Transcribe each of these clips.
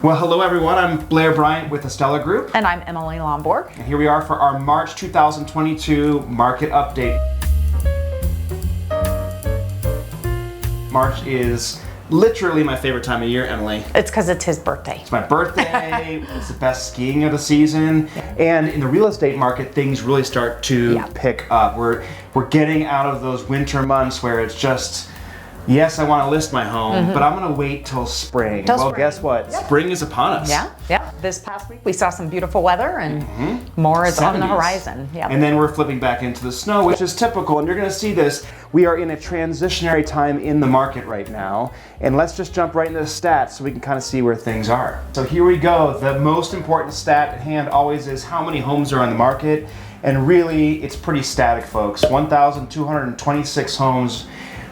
Well, hello everyone. I'm Blair Bryant with the Steller Group. And I'm Emily Lomborg. And here we are for our March 2022 market update. March is literally my favorite time of year, Emily. It's because it's his birthday. It's my birthday. It's the best skiing of the season. And in the real estate market, things really start to pick up. We're getting out of those winter months where it's just, yes, I want to list my home, but I'm going to wait till spring. Guess what? Yep. Spring is upon us. Yeah. This past week we saw some beautiful weather and more is 70s on the horizon. Yep. And then we're flipping back into the snow, which is typical. And you're going to see this. We are in a transitionary time in the market right now. And let's just jump right into the stats so we can kind of see where things are. So here we go. The most important stat at hand always is how many homes are on the market. And really, it's pretty static, folks. 1,226 homes,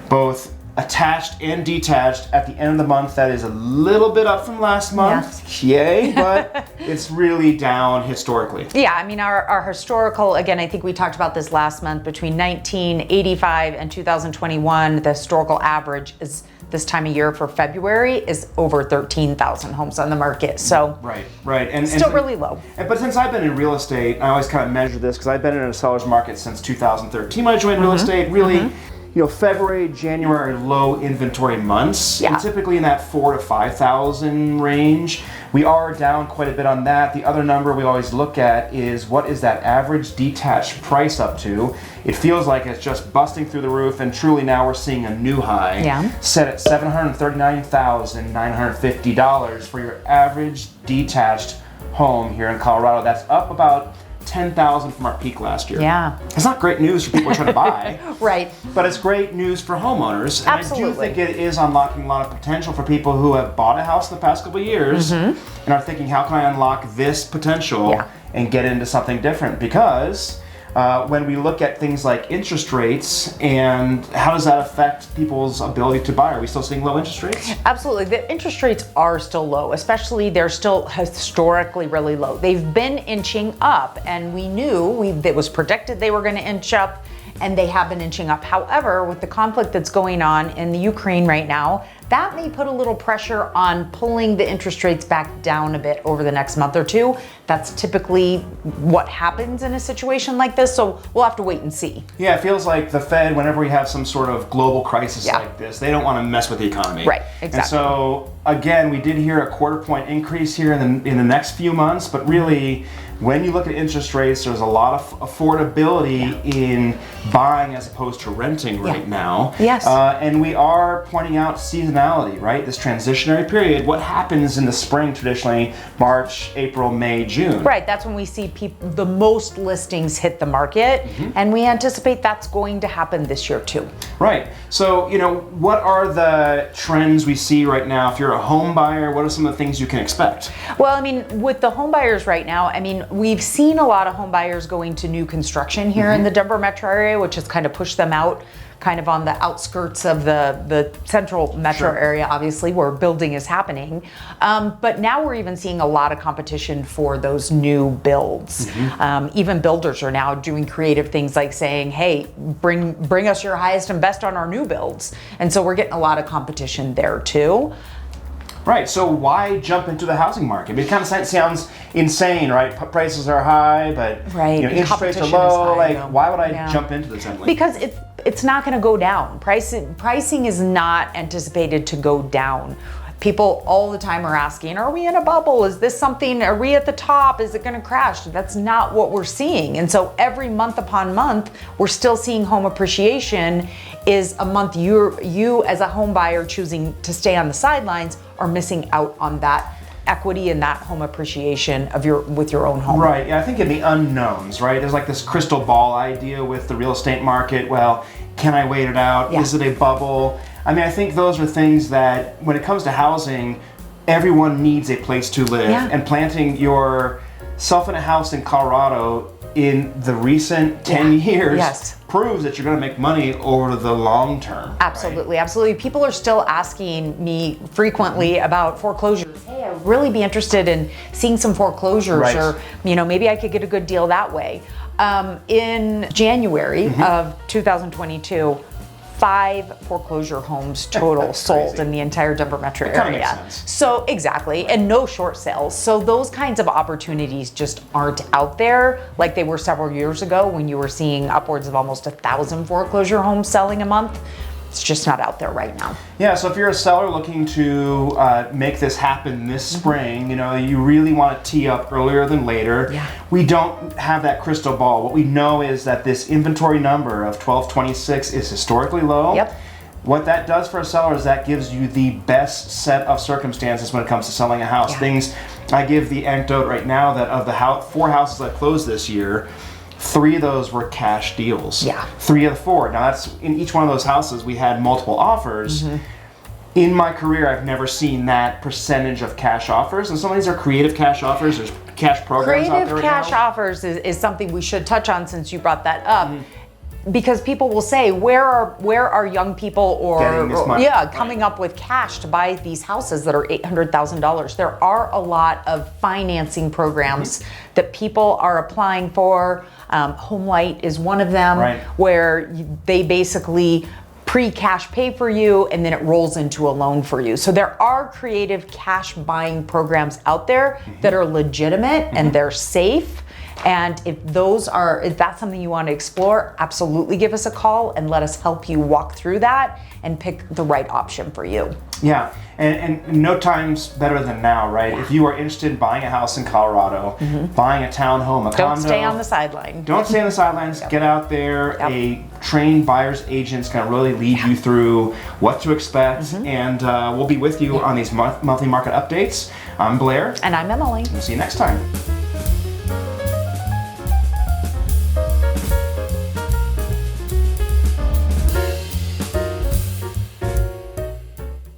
both attached and detached at the end of the month. That is a little bit up from last month. Yes. Yay, but it's really down historically. Yeah, I mean, our historical, again, I think we talked about this last month, between 1985 and 2021, the historical average is this time of year for February is over 13,000 homes on the market. So right. And still really low. But since I've been in real estate, I always kind of measure this because I've been in a seller's market since 2013 when I joined real estate. Really, you know, February, January are low inventory months, and typically in that 4,000 to 5,000 range. We are down quite a bit on that. The other number we always look at is what is that average detached price up to? It feels like it's just busting through the roof, and truly now we're seeing a new high set at $739,950 for your average detached home here in Colorado. That's up about 10,000 from our peak last year. Yeah. It's not great news for people trying to buy. Right. But it's great news for homeowners. And Absolutely. I do think it is unlocking a lot of potential for people who have bought a house in the past couple of years and are thinking, how can I unlock this potential and get into something different? Because when we look at things like interest rates and how does that affect people's ability to buy? Are we still seeing low interest rates? Absolutely. The interest rates are still low, especially they're still historically really low. They've been inching up, and we knew it was predicted they were going to inch up, and they have been inching up. However, with the conflict that's going on in the Ukraine right now, that may put a little pressure on pulling the interest rates back down a bit over the next month or two. That's typically what happens in a situation like this, so we'll have to wait and see. Yeah, it feels like the Fed, whenever we have some sort of global crisis like this, they don't want to mess with the economy. Right, exactly. And so, again, we did hear a quarter-point increase here in the next few months, but really, when you look at interest rates, there's a lot of affordability in buying as opposed to renting right now. Yes. And we are pointing out seasonality, right? This transitionary period. What happens in the spring traditionally, March, April, May, June? Right, that's when we see the most listings hit the market, and we anticipate that's going to happen this year too. Right. So, you know, what are the trends we see right now? If you're a home buyer, what are some of the things you can expect? Well, I mean, with the home buyers right now, I mean, we've seen a lot of home buyers going to new construction here in the Denver metro area, which has kind of pushed them out kind of on the outskirts of the central metro area, obviously, where building is happening. But now we're even seeing a lot of competition for those new builds. Even builders are now doing creative things like saying, hey, bring us your highest and best on our new builds. And so we're getting a lot of competition there too. Right, so why jump into the housing market? I mean, it kind of sounds insane, right? Prices are high, but you know, interest rates are low. Why would I jump into this, Emily? Because it's not going to go down. Pricing is not anticipated to go down. People all the time are asking, are we in a bubble? Is this something, are we at the top? Is it going to crash? That's not what we're seeing. And so every month upon month, we're still seeing home appreciation. Is a month you as a home buyer choosing to stay on the sidelines are missing out on that equity and that home appreciation with your own home. Right, yeah, I think in the unknowns, right? There's like this crystal ball idea with the real estate market. Well, can I wait it out? Is it a bubble? I mean, I think those are things that, when it comes to housing, everyone needs a place to live. And planting yourself in a house in Colorado in the recent 10 years proves that you're going to make money over the long term. Absolutely, absolutely. People are still asking me frequently about foreclosures. Hey, I'd really be interested in seeing some foreclosures, or maybe I could get a good deal that way. In January of 2022, 5 foreclosure homes total sold in the entire Denver metro That kinda area. makes sense. So exactly, and no short sales. So those kinds of opportunities just aren't out there like they were several years ago when you were seeing upwards of almost 1,000 foreclosure homes selling a month. It's just not out there right now. Yeah, so if you're a seller looking to make this happen this spring, you know, you really want to tee up earlier than later. Yeah. We don't have that crystal ball. What we know is that this inventory number of 1226 is historically low. Yep. What that does for a seller is that gives you the best set of circumstances when it comes to selling a house. Yeah. I give the anecdote right now that of the 4 houses that closed this year, 3 of those were cash deals. Yeah. 3 of the 4. Now that's in each one of those houses we had multiple offers. In my career, I've never seen that percentage of cash offers, and some of these are creative cash offers. There's cash programs out there Creative right cash now. offers is something we should touch on since you brought that up. Because people will say, where are young people Getting this money? coming up with cash to buy these houses that are $800,000? There are a lot of financing programs that people are applying for. HomeLight is one of them, Right. where they basically pre-cash pay for you and then it rolls into a loan for you. So there are creative cash buying programs out there that are legitimate and they're safe. And if that's something you want to explore, absolutely give us a call and let us help you walk through that and pick the right option for you. Yeah, and no time's better than now, right? If you are interested in buying a house in Colorado, buying a townhome, a condo. Don't stay on the sideline. Don't stay on the sidelines. Get out there. Yep. A trained buyer's agent's going to really lead you through what to expect, and we'll be with you on these monthly market updates. I'm Blair. And I'm Emily. We'll see you next time.